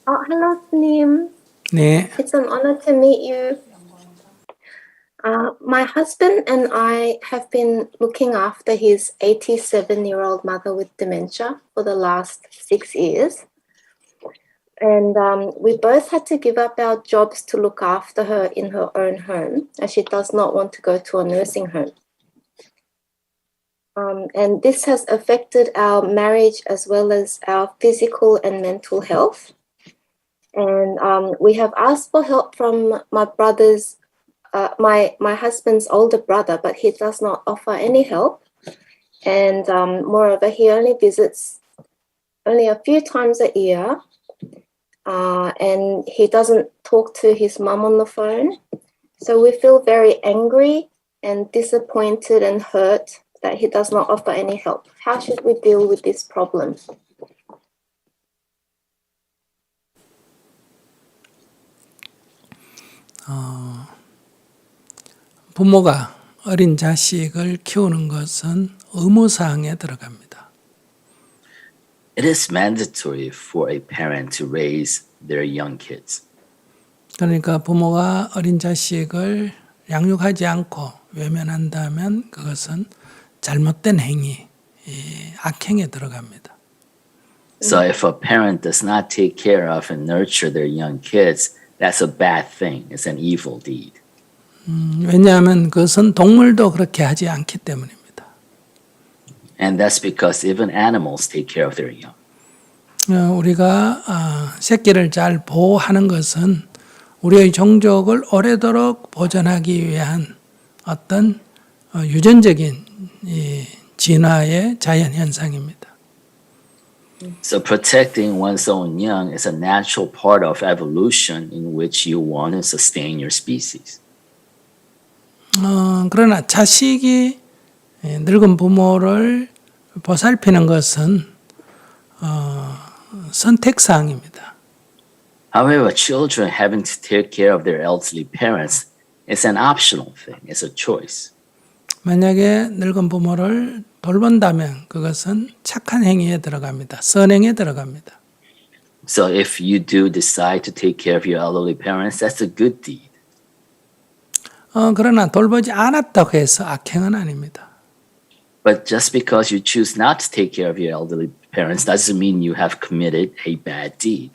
Hello, Nim. 네, It's an honor to meet you. My husband and I have been looking after his 87-year-old mother with dementia for the last 6 years. And we both had to give up our jobs to look after her in her own home, as she does not want to go to a nursing home. And this has affected our marriage as well as our physical and mental health. And we have asked for help from my brother's, my husband's older brother, but he does not offer any help. And moreover, he only visits only a few times a year, and he doesn't talk to his mum on the phone. So we feel very angry and disappointed and hurt that he does not offer any help. How should we deal with this problem? 부모가 어린 자식을 키우는 것은 의무사항에 들어갑니다. It is mandatory for a parent to raise their young kids. 그러니까 부모가 어린 자식을 양육하지 않고 외면한다면 그것은 잘못된 행위, 악행에 들어갑니다. So if a parent does not take care of and nurture their young kids, that's a bad thing. It's an evil deed. 왜냐하면 그것은 동물도 그렇게 하지 않기 때문입니다. And that's because even animals take care of their young. 우리가 새끼를 잘 보호하는 것은 우리의 종족을 오래도록 보존하기 위한 어떤 유전적인 진화의 자연 현상입니다. So protecting one's own young is a natural part of evolution in which you want to sustain your species. 그러나 자식이 늙은 부모를 보살피는 것은 선택사항입니다. However, children having to take care of their elderly parents is an optional thing. It's a choice. 만약에 늙은 부모를 돌본다면 그것은 착한 행위에 들어갑니다. 선행에 들어갑니다. So if you do decide to take care of your elderly parents, that's a good deed. 그러나 돌보지 않았다고 해서 악행은 아닙니다. But just because you choose not to take care of your elderly parents doesn't mean you have committed a bad deed.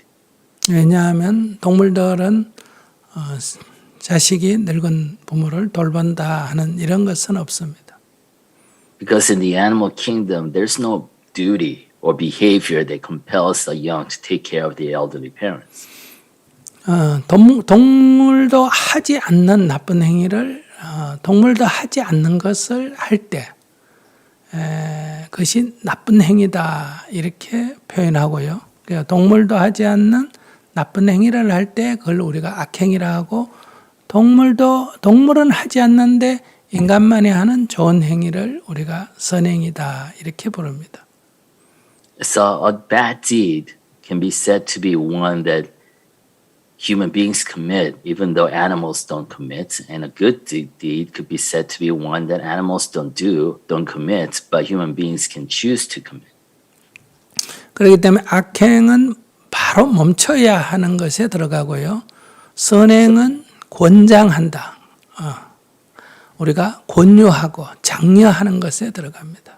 왜냐하면 동물들은 자식이 늙은 부모를 돌본다 하는 이런 것은 없습니다. Because in the animal kingdom, there's no duty or behavior that compels the young to take care of the elderly parents. 동물도 하지 않는 나쁜 행위를 동물도 하지 않는 것을 할 때 그것이 나쁜 행위다 이렇게 표현하고요. 그러니까 동물도 하지 않는 나쁜 행위를 할 때 그걸 우리가 악행이라 하고 동물은 하지 않는데 인간만이 하는 좋은 행위를 우리가 선행이다 이렇게 부릅니다. So a bad deed can be said to be one that human beings commit, even though animals don't commit. And a good deed could be said to be one that animals don't commit, but human beings can choose to commit. 그렇기 때문에 악행은 바로 멈춰야 하는 것에 들어가고요. 선행은 권장한다. 우리가 권유하고 장려하는 것에 들어갑니다.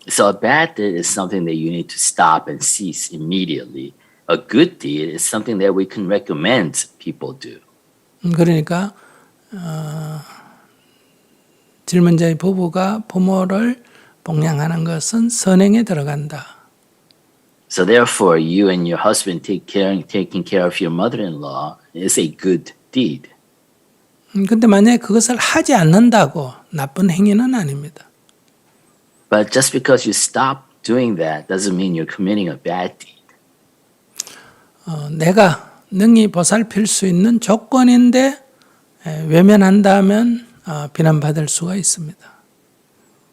So a bad deed is something that you need to stop and cease immediately. A good deed is something that we can recommend people do. 그러니까 질문자의 부부가 부모를 봉양하는 것은 선행에 들어간다. So therefore, you and your husband taking care of your mother-in-law is a good deed. 근데 만약에 그것을 하지 않는다고 나쁜 행위는 아닙니다. But just because you stop doing that doesn't mean you're committing a bad deed. 내가 능히 보살필 수 있는 조건인데 외면한다면 비난받을 수가 있습니다.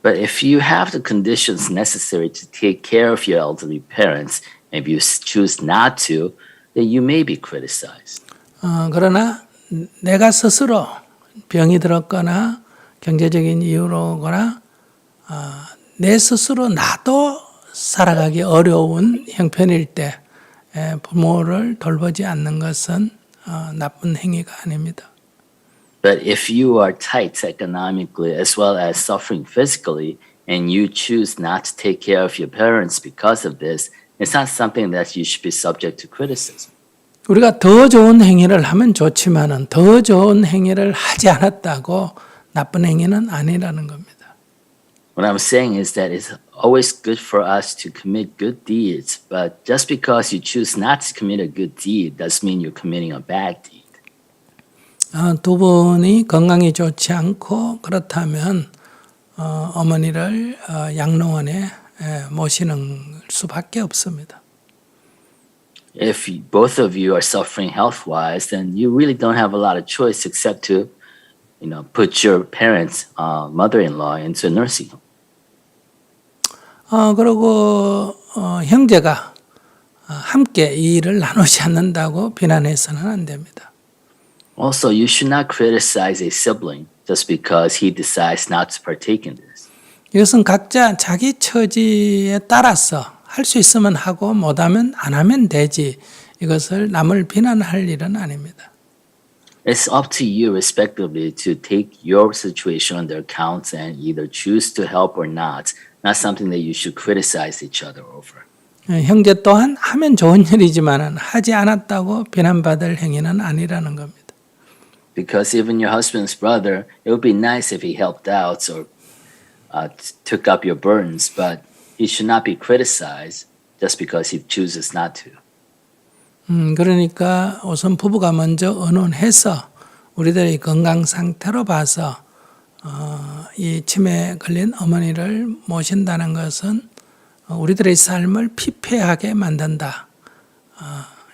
But if you have the conditions necessary to take care of your elderly parents, and if you choose not to, then you may be criticized. 그러나 내가 스스로 병이 들었거나 경제적인 이유로거나 내 스스로 나도 살아가기 어려운 형편일 때 부모를 돌보지 않는 것은 나쁜 행위가 아닙니다. But if you are tight economically as well as suffering physically, and you choose not to take care of your parents because of this, it's not something that you should be subject to criticism. 우리가 더 좋은 행위를 하면 좋지만은 더 좋은 행위를 하지 않았다고 나쁜 행위는 아니라는 겁니다. What I'm saying is that it's always good for us to commit good deeds, but just because you choose not to commit a good deed doesn't mean you're committing a bad deed. 두 분이 건강이 좋지 않고 그렇다면 어머니를 양로원에 모시는 수밖에 없습니다. If both of you are suffering health-wise, then you really don't have a lot of choice except to, put your parents, mother-in-law into a nursing home. 그리고 형제가 함께 이 일을 나누지 않는다고 비난해서는 안 됩니다. Also, you should not criticize a sibling just because he decides not to partake in this. 이것은 각자 자기 처지에 따라서 할 수 있으면 하고 못하면 안 하면 되지. 이것을 남을 비난할 일은 아닙니다. It's up to you respectively to take your situation under account and either choose to help or not. Not something that you should criticize each other over. 형제 또한 하면 좋은 일이지만 하지 않았다고 비난받을 행위는 아니라는 겁니다. Because even your husband's brother, it would be nice if he helped out or took up your burdens, but he should not be criticized just because he chooses not to. 그러니까 우선 부부가 먼저 의논해서 우리들의 건강 상태로 봐서 이 치매에 걸린 어머니를 모신다는 것은 우리들의 삶을 피폐하게 만든다.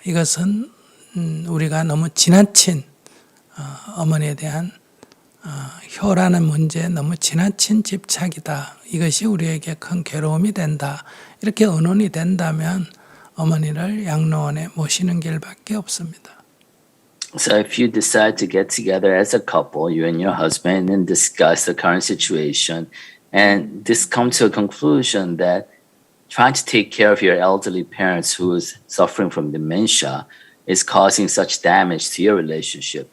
이것은 우리가 너무 지나친 어머니에 대한 효라는 문제에 너무 지나친 집착이다. 이것이 우리에게 큰 괴로움이 된다. 이렇게 의논이 된다면 어머니를 양로원에 모시는 길밖에 없습니다. So if you decide to get together as a couple, you and your husband, and discuss the current situation and just come to a conclusion that trying to take care of your elderly parents who is suffering from dementia is causing such damage to your relationship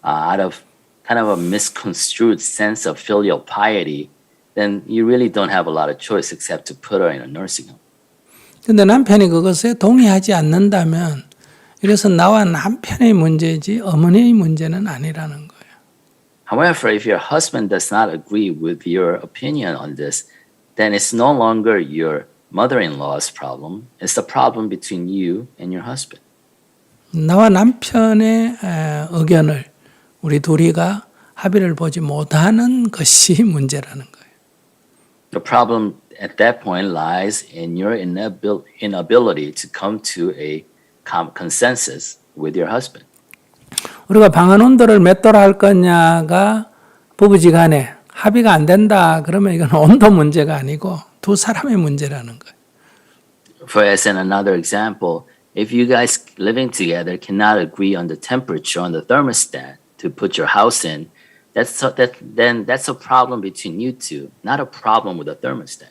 out of kind of a misconstrued sense of filial piety, then you really don't have a lot of choice except to put her in a nursing home. 근데 남편이 그것에 동의하지 않는다면 이것은 나와 남편의 문제지 어머니의 문제는 아니라는 거예요. However, if your husband does not agree with your opinion on this, then it's no longer your mother-in-law's problem. It's the problem between you and your husband. 나와 남편의 의견을 우리 둘이가 합의를 보지 못하는 것이 문제라는 거예요. The problem at that point lies in your inability to come to a consensus with your husband. 우리가 방안 온도를 몇 도로 할 거냐가 부부지간에 합의가 안 된다. 그러면 이건 온도 문제가 아니고 두 사람의 문제라는 거예요. For as in another example, if you guys living together cannot agree on the temperature on the thermostat to put your house in, that's a problem between you two, not a problem with the thermostat.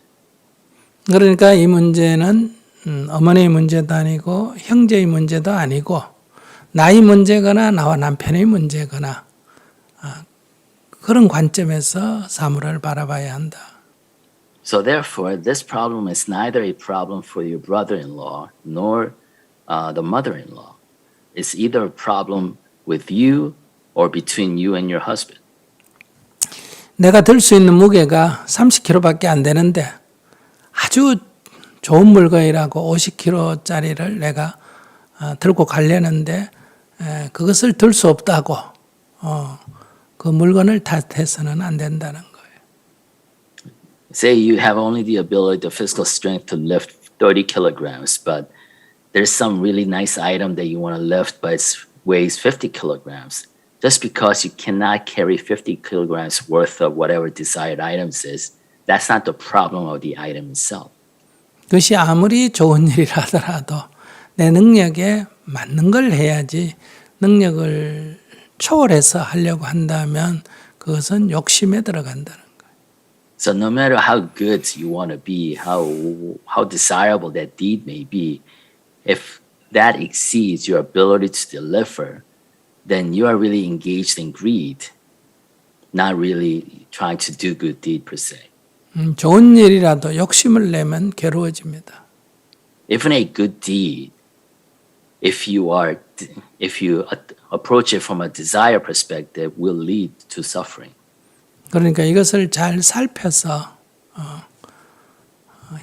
그러니까 이 문제는 어머니의 문제도 아니고 형제의 문제도 아니고 나의 문제거나 나와 남편의 문제거나 그런 관점에서 사물을 바라봐야 한다. So therefore, this problem is neither a problem for your brother-in-law nor the mother-in-law. It's either a problem with you or between you and your husband. 내가 들 수 있는 무게가 30kg밖에 안 되는데 아주 좋은 물건이라고 50kg짜리를 내가 들고 가려는데 그것을 들 수 없다고 그 물건을 탓해서는 안 된다는 거예요. Say you have only the ability, the physical strength to lift 30 kilograms, but there's some really nice item that you want to lift, but it weighs 50 kilograms. Just because you cannot carry 50 kilograms worth of whatever desired items is, that's not the problem of the item itself. 그것이 아무리 좋은 일이라 하더라도 내 능력에 맞는 걸 해야지 능력을 초월해서 하려고 한다면 그것은 욕심에 들어간다는 거예요. So no matter how good you want to be, how desirable that deed may be, if that exceeds your ability to deliver, then you are really engaged in greed, not really trying to do good deed per se. 좋은 일이라도 욕심을 내면 괴로워집니다. Even a good deed, if you approach it from a desire perspective, will lead to suffering. 그러니까 이것을 잘 살펴서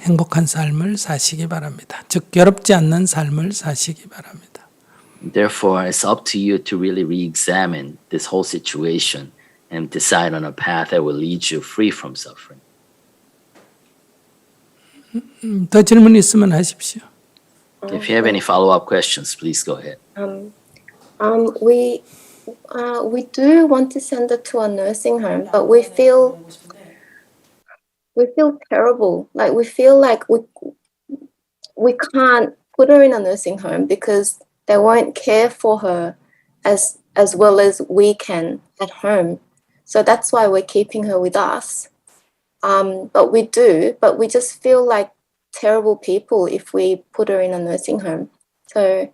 행복한 삶을 사시기 바랍니다. 즉 괴롭지 않는 삶을 사시기 바랍니다. Therefore, it's up to you to really re-examine this whole situation and decide on a path that will lead you free from suffering. 더 질문 있으면 하십시오. If you have any follow-up questions, please go ahead. We do want to send her to a nursing home, but we feel terrible. Like we feel like we can't put her in a nursing home because they won't care for her as well as we can at home. So that's why we're keeping her with us. But we just feel like terrible people if we put her in a nursing home. So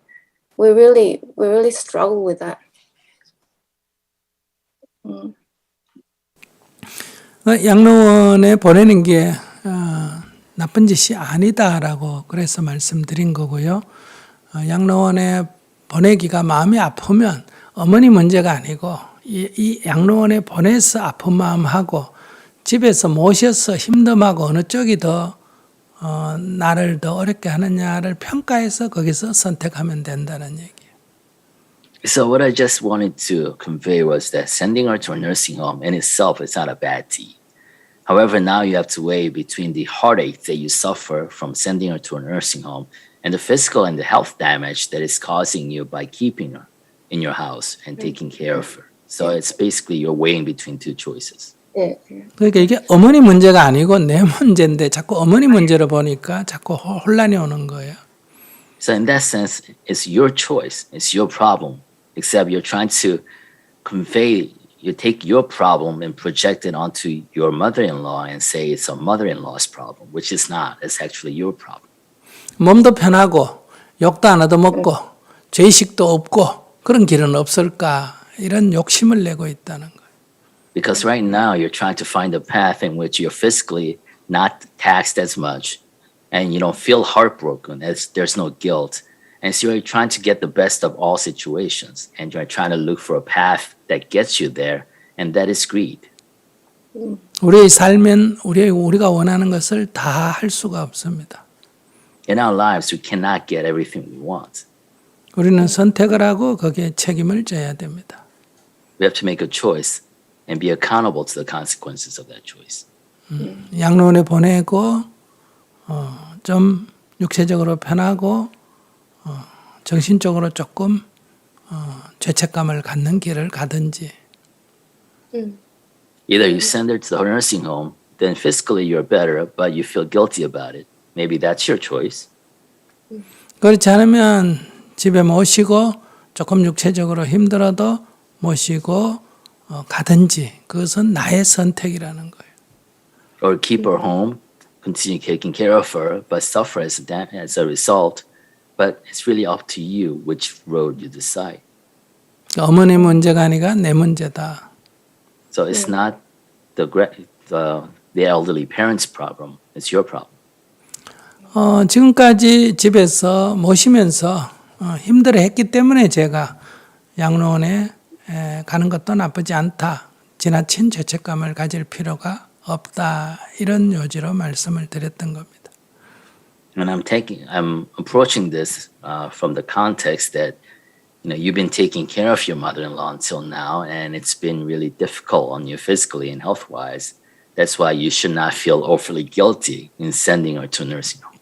we really struggle with that. 양로원에 보내는 게 나쁜 짓이 아니다라고 그래서 말씀드린 거고요. 양로원에 보내기가 마음이 아프면 어머니 문제가 아니고 이 양로원에 보내서 아픈 마음하고 집에서 모셔서 힘듦하고 어느 쪽이 더 나를 더 어렵게 하느냐를 평가해서 거기서 선택하면 된다는 얘기예요. So what I just wanted to convey was that sending her to a nursing home in itself is not a bad deed. However, now you have to weigh between the heartache that you suffer from sending her to a nursing home and the physical and the health damage that is causing you by keeping her in your house and taking care of her. So it's basically you're weighing between two choices. 네. 그러니까 이게 어머니 문제가 아니고 내 문제인데 자꾸 어머니 문제로 보니까 자꾸 혼란이 오는 거예요. So in that sense, it's your choice. It's your problem. Except you're trying to convey, you take your problem and project it onto your mother-in-law and say it's a mother-in-law's problem, which is not. It's actually your problem. 몸도 편하고 욕도 안 얻어먹고 죄의식도 없고 그런 길은 없을까 이런 욕심을 내고 있다는 거예요. Because right now you're trying to find a path in which you're physically not taxed as much and you don't feel heartbroken as there's no guilt. And so you're trying to get the best of all situations and you're trying to look for a path that gets you there, and that is greed. 우리의 삶은 우리가 원하는 것을 다 할 수가 없습니다. In our lives, we cannot get everything we want. 우리는 선택을 하고 거기에 책임을 져야 됩니다. We have to make a choice and be accountable to the consequences of that choice. 양로원에 보내고 좀 육체적으로 편하고 정신적으로 조금 죄책감을 갖는 길을 가든지. Either you send her to the nursing home, then physically you're better, but you feel guilty about it. Maybe that's your choice. 그렇지 않으면 집에 모시고 조금 육체적으로 힘들어도 모시고 가든지 그것은 나의 선택이라는 거예요. Or keep her home, continue taking care of her, but suffer as a result. But it's really up to you which road you decide. 어머니 문제가 아니라 내 문제다. So it's not the elderly parents' problem. It's your problem. 지금까지 집에서 모시면서 힘들어했기 때문에 제가 양로원에 가는 것도 나쁘지 않다. 지나친 죄책감을 가질 필요가 없다. 이런 요지로 말씀을 드렸던 겁니다. And I'm approaching this from the context that you've been taking care of your mother-in-law until now, and it's been really difficult on you physically and health-wise. That's why you should not feel overly guilty in sending her to a nursing home.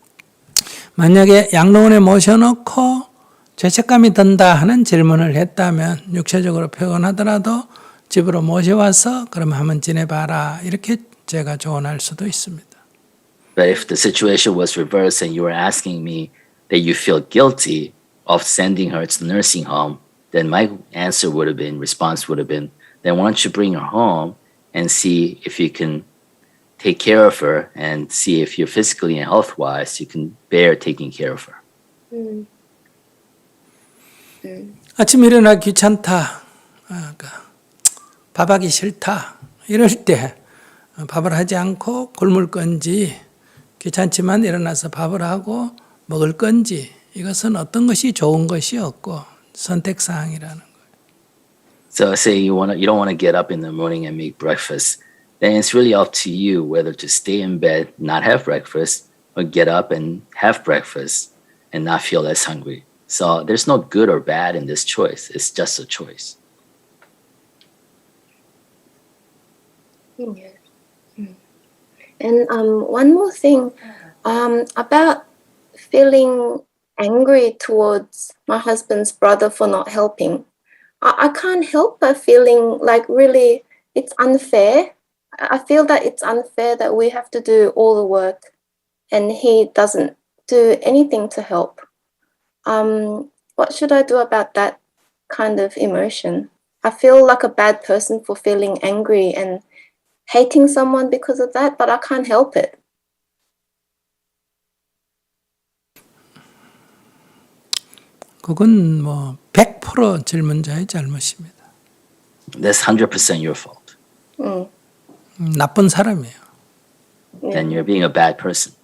만약에 양로원에 모셔놓고 죄책감이 든다 하는 질문을 했다면 육체적으로 피곤하더라도 집으로 모셔와서 그럼 한번 지내봐라 이렇게 제가 조언할 수도 있습니다. But if the situation was reversed and you were asking me that you feel guilty of sending her to the nursing home, then my response would have been, then why don't you bring her home and see if you can take care of her and see if you're physically and health-wise, you can bear taking care of her. 아침 일어나 귀찮다, 밥하기 싫다 이럴 때 밥을 하지 않고 굶을 건지 귀찮지만 일어나서 밥을 하고 먹을 건지 이것은 어떤 것이 좋은 것이 없고 선택사항이라는 거예요. So say you don't want to get up in the morning and make breakfast, then it's really up to you whether to stay in bed, not have breakfast, or get up and have breakfast and not feel less hungry. So there's no good or bad in this choice. It's just a choice. Yeah. And one more thing about feeling angry towards my husband's brother for not helping. I can't help but feeling like really it's unfair. I feel that it's unfair that we have to do all the work and he doesn't do anything to help. What should I do about that kind of emotion? I feel like a bad person for feeling angry and hating someone because of that, but I can't help it. 그건 뭐 100% 질문자의 잘못입니다. That's 100% your fault. 나쁜 사람이에요. Then you're being a bad person.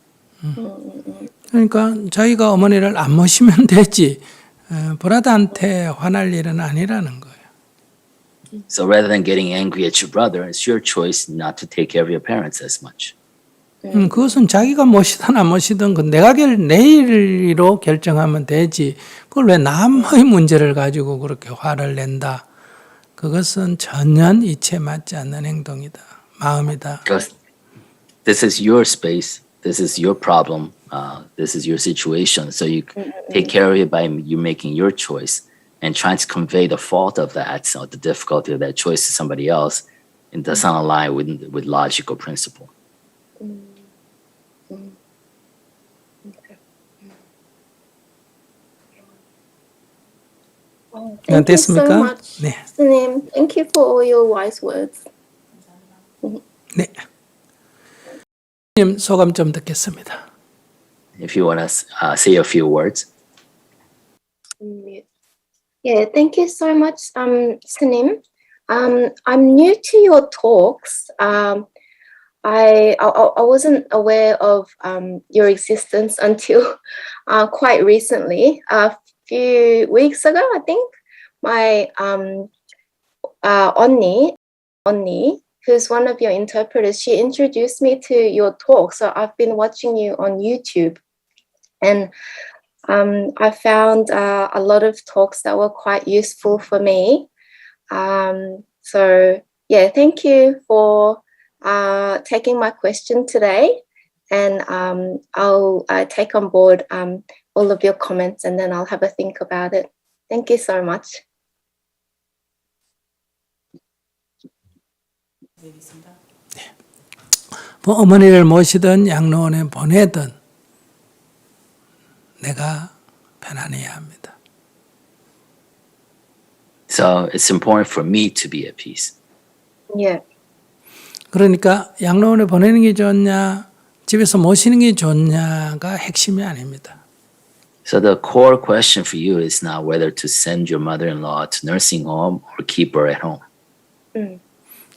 그러니까 저희가 어머니를 안 모시면 되지 브라더한테 화날 일은 아니라는 거예요. So rather than getting angry at your brother, it's your choice not to take care of your parents as much. 그것은 자기가 모시든 안 모시든 그 내일로 결정하면 되지. 그걸 왜 남의 문제를 가지고 그렇게 화를 낸다. 그것은 전혀 이치에 맞지 않는 행동이다. 마음이다. Because this is your space. This is your problem. This is your situation. So you take care of it by you making your choice and trying to convey the fault of that, or the difficulty of that choice to somebody else. It doesn't align with logical principle. Thank you so 됐습니까? much, 네. 스님. Thank you for all your wise words. 네. 님 소감 좀 듣겠습니다. If you want to say a few words. Yeah, thank you so much, Sanim. I'm new to your talks. I wasn't aware of your existence until quite recently. A few weeks ago, I think, my Onni, who's one of your interpreters, she introduced me to your talk. So I've been watching you on YouTube, and I found a lot of talks that were quite useful for me. So yeah, thank you for taking my question today, and I'll take on board all of your comments, and then I'll have a think about it. Thank you so much. 뭐 어머니를 모시든 양로원에 보내든 내가 편안해야 합니다. So it's important for me to be at peace. Yeah. 그러니까 양로원에 보내는 게 좋냐, 집에서 모시는 게 좋냐가 핵심이 아닙니다. So the core question for you is not whether to send your mother-in-law to nursing home or keep her at home.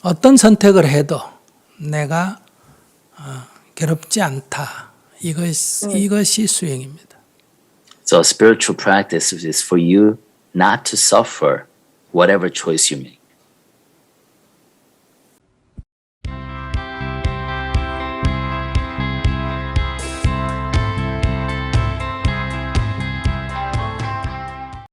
어떤 선택을 해도 내가 괴롭지 않다. 이것이 수행입니다. So spiritual practice is for you not to suffer whatever choice you make.